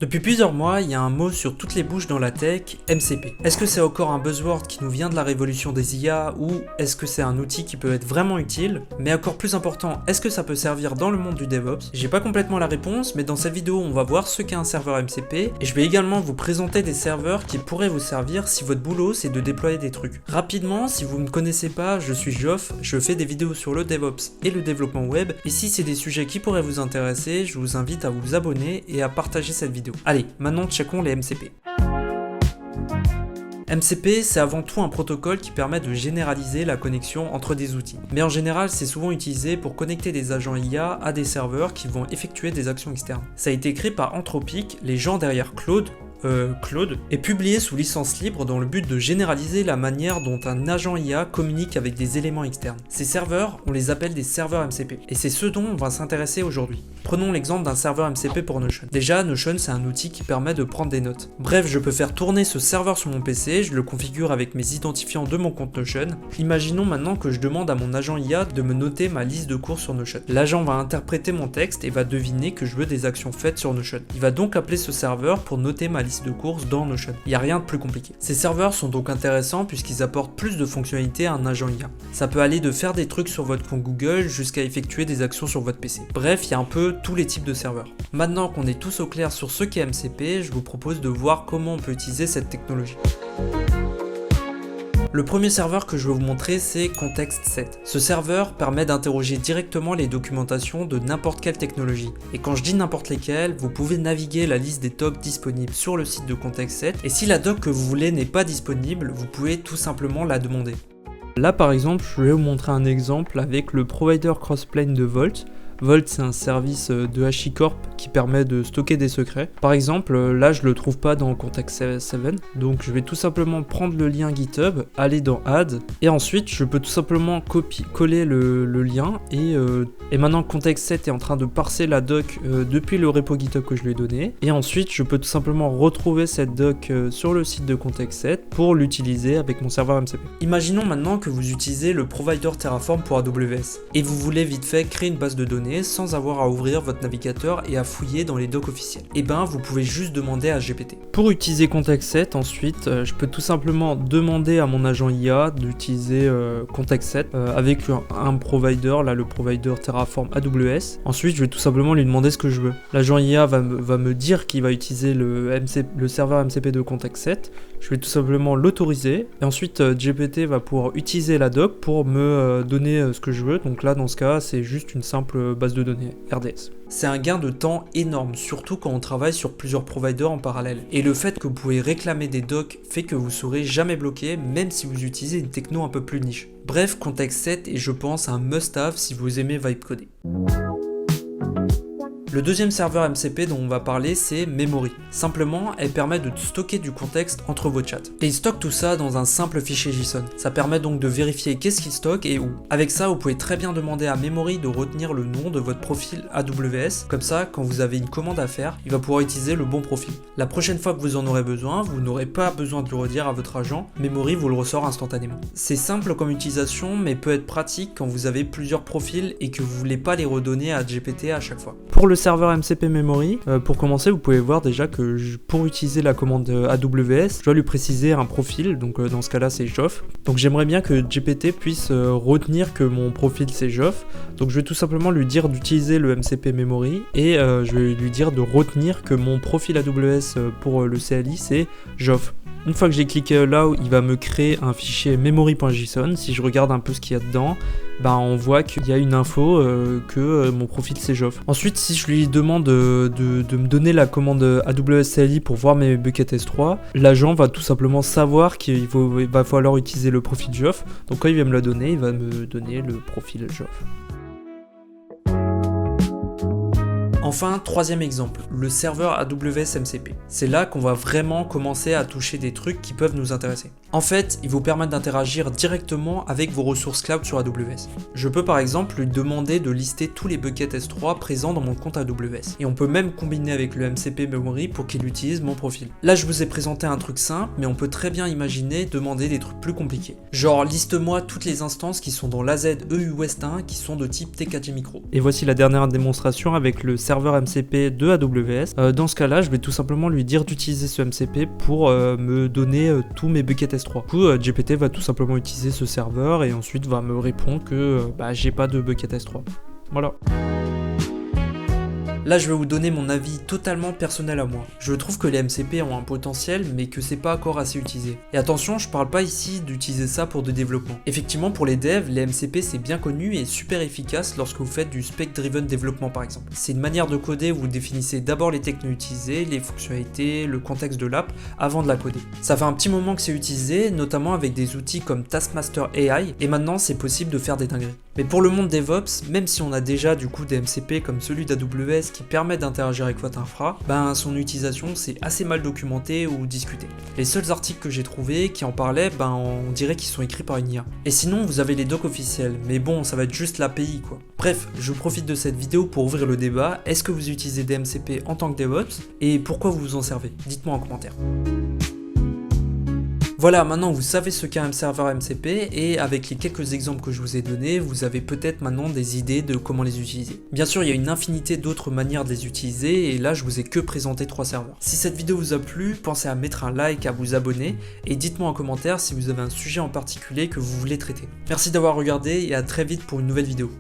Depuis plusieurs mois, il y a un mot sur toutes les bouches dans la tech, MCP. Est-ce que c'est encore un buzzword qui nous vient de la révolution des IA ou est-ce que c'est un outil qui peut être vraiment utile? Mais encore plus important, est-ce que ça peut servir dans le monde du DevOps? J'ai pas complètement la réponse, mais dans cette vidéo, on va voir ce qu'est un serveur MCP et je vais également vous présenter des serveurs qui pourraient vous servir si votre boulot c'est de déployer des trucs. Rapidement, si vous ne me connaissez pas, je suis Geoff, je fais des vidéos sur le DevOps et le développement web et si c'est des sujets qui pourraient vous intéresser, je vous invite à vous abonner et à partager cette vidéo. Allez, maintenant checkons les MCP. MCP, c'est avant tout un protocole qui permet de généraliser la connexion entre des outils. Mais en général, c'est souvent utilisé pour connecter des agents IA à des serveurs qui vont effectuer des actions externes. Ça a été créé par Anthropic, les gens derrière Claude, est publié sous licence libre dans le but de généraliser la manière dont un agent IA communique avec des éléments externes. Ces serveurs, on les appelle des serveurs MCP, et c'est ce dont on va s'intéresser aujourd'hui. Prenons l'exemple d'un serveur MCP pour Notion. Déjà, Notion, c'est un outil qui permet de prendre des notes. Bref, je peux faire tourner ce serveur sur mon PC, je le configure avec mes identifiants de mon compte Notion. Imaginons maintenant que je demande à mon agent IA de me noter ma liste de courses sur Notion. L'agent va interpréter mon texte et va deviner que je veux des actions faites sur Notion. Il va donc appeler ce serveur pour noter ma liste de courses dans Notion. Il n'y a rien de plus compliqué. Ces serveurs sont donc intéressants puisqu'ils apportent plus de fonctionnalités à un agent IA. Ça peut aller de faire des trucs sur votre compte Google jusqu'à effectuer des actions sur votre PC. Bref, il y a un peu tous les types de serveurs. Maintenant qu'on est tous au clair sur ce qu'est MCP, je vous propose de voir comment on peut utiliser cette technologie. Le premier serveur que je vais vous montrer, c'est Context7. Ce serveur permet d'interroger directement les documentations de n'importe quelle technologie. Et quand je dis n'importe lesquelles, vous pouvez naviguer la liste des docs disponibles sur le site de Context7. Et si la doc que vous voulez n'est pas disponible, vous pouvez tout simplement la demander. Là par exemple, je vais vous montrer un exemple avec le provider crossplane de Vault. Vault, c'est un service de HashiCorp qui permet de stocker des secrets. Par exemple, là, je le trouve pas dans Context7, donc je vais tout simplement prendre le lien GitHub, aller dans Add, et ensuite, je peux tout simplement coller le lien, et maintenant Context7 est en train de parser la doc depuis le repo GitHub que je lui ai donné, et ensuite, je peux tout simplement retrouver cette doc sur le site de Context7 pour l'utiliser avec mon serveur MCP. Imaginons maintenant que vous utilisez le provider Terraform pour AWS, et vous voulez vite fait créer une base de données sans avoir à ouvrir votre navigateur et à fouiller dans les docs officiels. Et ben vous pouvez juste demander à GPT. Pour utiliser Context7 ensuite, je peux tout simplement demander à mon agent IA d'utiliser Context7 avec un provider, là le provider Terraform AWS. Ensuite je vais tout simplement lui demander ce que je veux. L'agent IA va me dire qu'il va utiliser le serveur MCP de Context7. Je vais tout simplement l'autoriser et ensuite GPT va pouvoir utiliser la doc pour me donner ce que je veux. Donc là dans ce cas c'est juste une simple base de données RDS. C'est un gain de temps énorme, surtout quand on travaille sur plusieurs providers en parallèle. Et le fait que vous pouvez réclamer des docs fait que vous serez jamais bloqué, même si vous utilisez une techno un peu plus niche. Bref, Context7 est je pense un must-have si vous aimez vibe coder. Le deuxième serveur MCP dont on va parler, c'est Memory. Simplement, elle permet de stocker du contexte entre vos chats. Et il stocke tout ça dans un simple fichier JSON. Ça permet donc de vérifier qu'est-ce qu'il stocke et où. Avec ça, vous pouvez très bien demander à Memory de retenir le nom de votre profil AWS. Comme ça, quand vous avez une commande à faire, il va pouvoir utiliser le bon profil. La prochaine fois que vous en aurez besoin, vous n'aurez pas besoin de le redire à votre agent. Memory vous le ressort instantanément. C'est simple comme utilisation, mais peut être pratique quand vous avez plusieurs profils et que vous voulez pas les redonner à GPT à chaque fois. Pour le serveur MCP Memory, pour commencer, vous pouvez voir déjà que pour utiliser la commande AWS, je dois lui préciser un profil, donc dans ce cas-là c'est Geoff. Donc j'aimerais bien que GPT puisse retenir que mon profil c'est Geoff. Donc je vais tout simplement lui dire d'utiliser le MCP Memory et je vais lui dire de retenir que mon profil AWS pour le CLI c'est Geoff. Une fois que j'ai cliqué là, il va me créer un fichier memory.json. Si je regarde un peu ce qu'il y a dedans, on voit qu'il y a une info que mon profil c'est Geoff. Ensuite, si je lui demande de me donner la commande AWS CLI pour voir mes buckets S3, l'agent va tout simplement savoir qu'il va falloir utiliser le profil Geoff. Donc quand il va me la donner, il va me donner le profil Geoff. Enfin, troisième exemple, le serveur AWS MCP. C'est là qu'on va vraiment commencer à toucher des trucs qui peuvent nous intéresser. En fait, il vous permet d'interagir directement avec vos ressources cloud sur AWS. Je peux par exemple lui demander de lister tous les buckets S3 présents dans mon compte AWS. Et on peut même combiner avec le MCP Memory pour qu'il utilise mon profil. Là, je vous ai présenté un truc simple, mais on peut très bien imaginer demander des trucs plus compliqués. Genre, liste-moi toutes les instances qui sont dans l'AZ EU West 1 qui sont de type TKG Micro. Et voici la dernière démonstration avec le serveur serveur MCP de AWS. Dans ce cas-là, je vais tout simplement lui dire d'utiliser ce MCP pour me donner tous mes buckets S3. Du coup, GPT va tout simplement utiliser ce serveur et ensuite va me répondre que j'ai pas de bucket S3. Voilà. Là, je vais vous donner mon avis totalement personnel à moi. Je trouve que les MCP ont un potentiel, mais que c'est pas encore assez utilisé. Et attention, je parle pas ici d'utiliser ça pour du développement. Effectivement, pour les devs, les MCP c'est bien connu et super efficace lorsque vous faites du spec-driven développement par exemple. C'est une manière de coder où vous définissez d'abord les technos utilisés, les fonctionnalités, le contexte de l'app, avant de la coder. Ça fait un petit moment que c'est utilisé, notamment avec des outils comme Taskmaster AI, et maintenant c'est possible de faire des dingueries. Mais pour le monde DevOps, même si on a déjà du coup des MCP comme celui d'AWS qui permet d'interagir avec votre infra, son utilisation c'est assez mal documenté ou discuté. Les seuls articles que j'ai trouvés qui en parlaient, on dirait qu'ils sont écrits par une IA. Et sinon vous avez les docs officiels, mais bon ça va être juste l'API quoi. Bref, je profite de cette vidéo pour ouvrir le débat, est-ce que vous utilisez des MCP en tant que DevOps et pourquoi vous vous en servez? Dites-moi en commentaire. Voilà, maintenant vous savez ce qu'est un serveur MCP et avec les quelques exemples que je vous ai donnés, vous avez peut-être maintenant des idées de comment les utiliser. Bien sûr, il y a une infinité d'autres manières de les utiliser et là je vous ai que présenté 3 serveurs. Si cette vidéo vous a plu, pensez à mettre un like, à vous abonner et dites-moi en commentaire si vous avez un sujet en particulier que vous voulez traiter. Merci d'avoir regardé et à très vite pour une nouvelle vidéo.